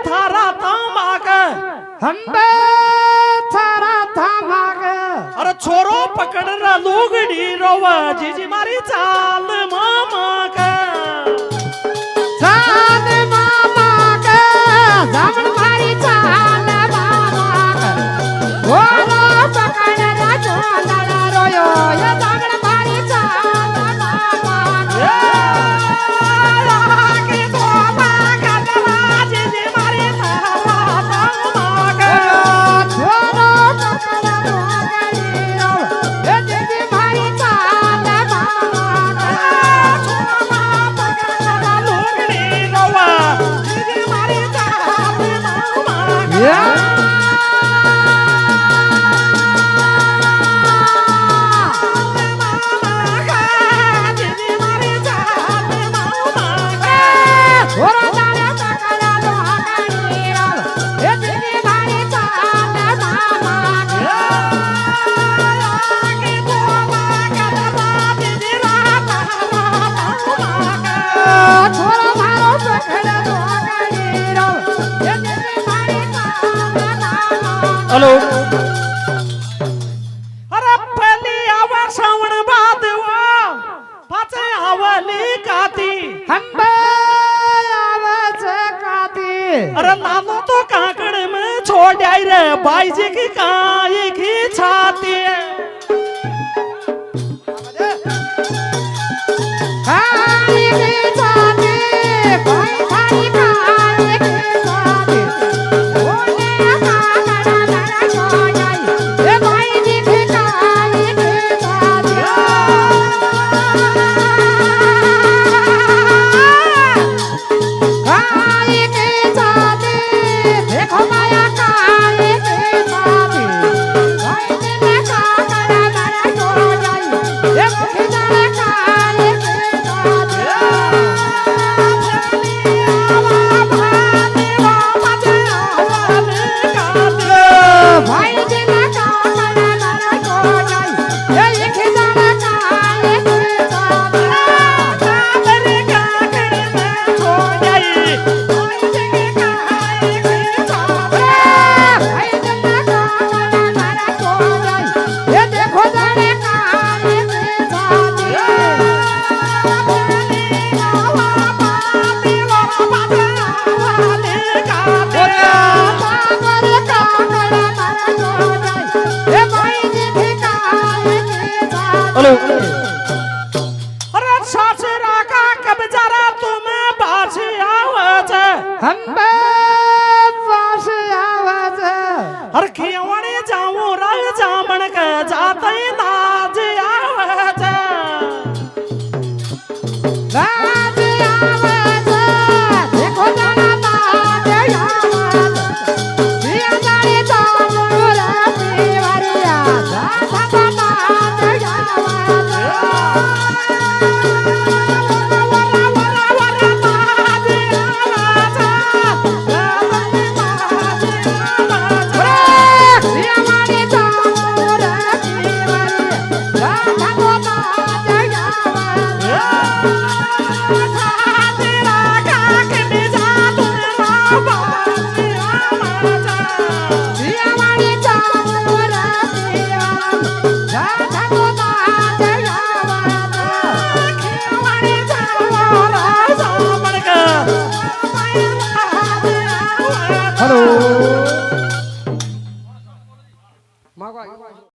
थारा थामाग हंबे थारा थामाग अरे छोरो पकड़ रा लुगड़ी रोवा जीजी मारी चाल मामा का चाल मामा का जामन मारी चाल मामा का छोरो पकड़ रा चोंदड़ा रोयो ये जामन मारी चाल मामा का हेलो अरे पहली आवर श्रावण बाद पाचे आवली काती हंबे आवाज काती अरे लालो तो काकड़ में छोड़ आई रे भाई जी की काई की छाती काई की छाती भाई भाई काई की छाती ओने काकड़ा लड़ा छोड़ आई ए भाई जी की काई की छाती काई की छाती देखो माया काई की छाती भाई जी ने काकड़ा लड़ा छोड़ आई ए मुखी जाने काई की छाती भाई जी ने काकड़ा लड़ा छोड़ आई ए मुखी जाने काई की छाती काकड़ काकड़ में छोड़ आई भाई जी की काई की छाती भाई जी ने काकड़ा लड़ा छोड़ आई ए देखो जाने काई की छाती हेलो अरे ससुरा का कब जरा तुम्हें बासी आवाज हंबे वास आवाज हर खियवणे जाऊं रंग जामन के जाते नाज आवाज राज आवाज देखो जाना नाच आवाज दिया जाने जामुन पीवरिया जाता नाच आवाज हेलो